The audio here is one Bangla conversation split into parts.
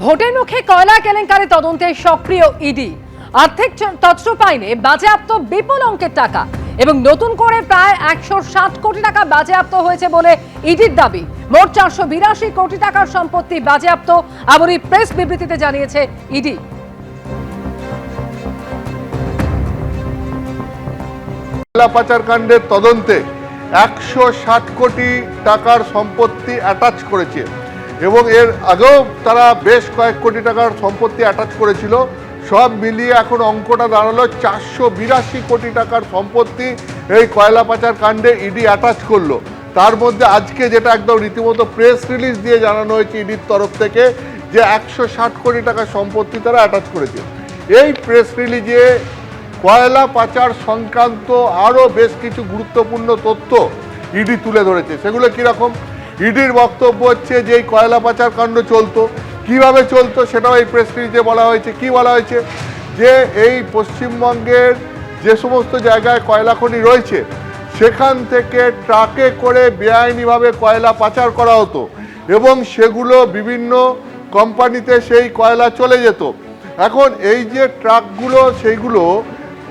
ভোটের মুখে কয়লা কেলেঙ্কারি তদন্তে সক্রিয় ইডি। আর্থিক তছরূপ আইনে বাজেয়াপ্ত বিপুল অঙ্কের টাকা এবং নতুন করে প্রায় 160 কোটি টাকা বাজেয়াপ্ত হয়েছে বলে ইডির দাবি। মোট 482 কোটি টাকার সম্পত্তি বাজেয়াপ্ত, এমনই প্রেস বিবৃতিতে জানিয়েছে ইডি। কয়লা পাচার কাণ্ডের তদন্তে 160 কোটি টাকার সম্পত্তি অ্যাটাচ করেছে এবং এর আগেও তারা বেশ কয়েক কোটি টাকার সম্পত্তি অ্যাটাচ করেছিল। সব মিলিয়ে এখন অঙ্কটা দাঁড়ালো 482 কোটি টাকার সম্পত্তি এই কয়লা পাচার কাণ্ডে ইডি অ্যাটাচ করলো। তার মধ্যে আজকে যেটা একদম রীতিমতো প্রেস রিলিজ দিয়ে জানানো হয়েছে ইডির তরফ থেকে যে 160 কোটি টাকার সম্পত্তি তারা অ্যাটাচ করেছে। এই প্রেস রিলিজে কয়লা পাচার সংক্রান্ত আরও বেশ কিছু গুরুত্বপূর্ণ তথ্য ইডি তুলে ধরেছে। সেগুলো কীরকম? ইডির বক্তব্য হচ্ছে যে এই কয়লা পাচার কাণ্ড চলতো, কীভাবে চলতো সেটাও এই প্রেস রিলিজে বলা হয়েছে। কি বলা হয়েছে? যে এই পশ্চিমবঙ্গের যে সমস্ত জায়গায় কয়লা খনি রয়েছে সেখান থেকে ট্রাকে করে বেআইনিভাবে কয়লা পাচার করা হতো এবং সেগুলো বিভিন্ন কোম্পানিতে সেই কয়লা চলে যেত। এখন এই যে ট্রাকগুলো সেইগুলো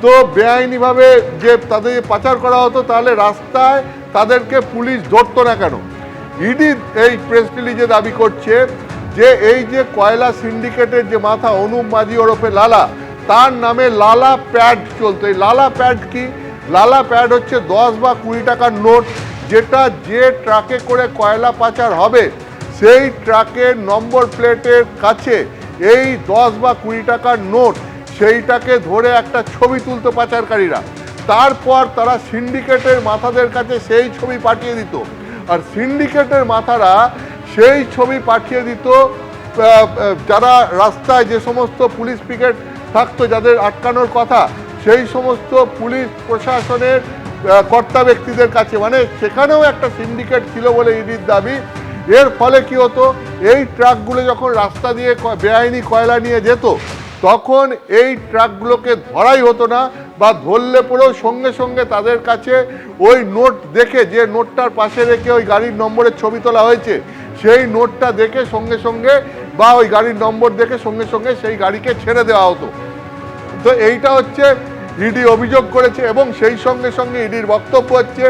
তো বেআইনিভাবে যে তাদের পাচার করা হতো, তাহলে রাস্তায় তাদেরকে পুলিশ ধরতো না কেন? ইডি এই প্রেস রিলিজে দাবি করছে যে এই যে কয়লা সিন্ডিকেটের যে মাথা অনুপ মাঝি ওরফে লালা, তার নামে লালা প্যাড চলতো। এই লালা প্যাড কি? লালা প্যাড হচ্ছে 10 বা 20 টাকার নোট, যেটা যে ট্রাকে করে কয়লা পাচার হবে সেই ট্রাকের নম্বর প্লেটের কাছে এই 10 বা 20 টাকার নোট সেইটাকে ধরে একটা ছবি তুলতো পাচারকারীরা। তারপর তারা সিন্ডিকেটের মাথাদের কাছে সেই ছবি পাঠিয়ে দিত, আর সিন্ডিকেটের মাথারা সেই ছবি পাঠিয়ে দিত যারা রাস্তায় যে সমস্ত পুলিশ পিকেট থাকতো যাদের আটকানোর কথা, সেই সমস্ত পুলিশ প্রশাসনের কর্তা ব্যক্তিদের কাছে। মানে সেখানেও একটা সিন্ডিকেট ছিল বলে ইডির দাবি। এর ফলে কি হতো? এই ট্রাকগুলো যখন রাস্তা দিয়ে বেআইনি কয়লা নিয়ে যেত তখন এই ট্রাকগুলোকে ধরাই হতো না, বা ধরলে পরেও সঙ্গে সঙ্গে তাদের কাছে ওই নোট দেখে, যে নোটটার পাশে রেখে ওই গাড়ির নম্বরের ছবি তোলা হয়েছে সেই নোটটা দেখে সঙ্গে সঙ্গে, বা ওই গাড়ির নম্বর দেখে সঙ্গে সঙ্গে সেই গাড়িকে ছেড়ে দেওয়া হতো। তো এইটা হচ্ছে ইডি অভিযোগ করেছে এবং সেই সঙ্গে সঙ্গে ইডির বক্তব্য হচ্ছে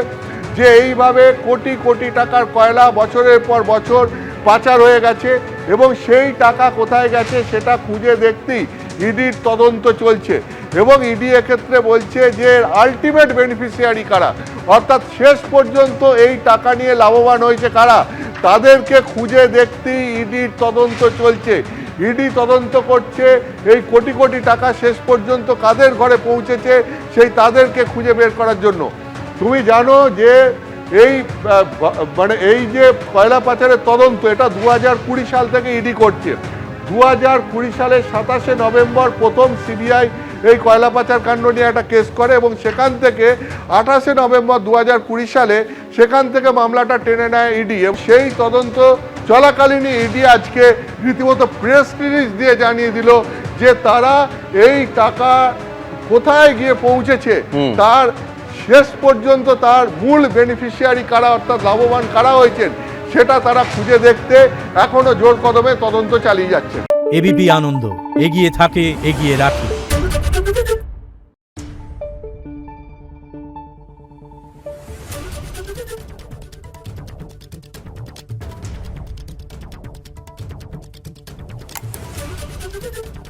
যে এইভাবে কোটি কোটি টাকার কয়লা বছরের পর বছর পাচার হয়ে গেছে এবং সেই টাকা কোথায় গেছে সেটা খুঁজে দেখতেই ইডির তদন্ত চলছে। এবং ইডি এক্ষেত্রে বলছে যে আলটিমেট বেনিফিশিয়ারি কারা, অর্থাৎ শেষ পর্যন্ত এই টাকা নিয়ে লাভবান হয়েছে কারা, তাদেরকে খুঁজে দেখতেই ইডির তদন্ত চলছে। ইডি তদন্ত করছে এই কোটি কোটি টাকা শেষ পর্যন্ত কাদের ঘরে পৌঁছেছে সেই তাদেরকে খুঁজে বের করার জন্য। তুমি জানো যে এই যে কয়লা পাচারের তদন্ত, এটা 2020 সাল থেকে ইডি করছে। 2020 সালের 27শে নভেম্বর প্রথম সিবিআই এই কয়লা পাচার কাণ্ড নিয়ে একটা কেস করে এবং সেখান থেকে 28শে নভেম্বর 2020 সালে সেখান থেকে মামলাটা টেনে নেয় ইডি। সেই তদন্ত চলাকালীনই ইডি আজকে রীতিমতো প্রেস রিলিজ দিয়ে জানিয়ে দিল যে তারা এই টাকা কোথায় গিয়ে পৌঁছেছে, তার শেষ পর্যন্ত তার মূল বেনিফিশিয়ারি কারা, অর্থাৎ লাভবান কারা হয়েছেন, সেটা তারা খুঁজে দেখতে এখনো জোর কদমে তদন্ত চালিয়ে যাচ্ছে। এবিপি আনন্দ, এগিয়ে থাকে, এগিয়ে রাখে। Thank you.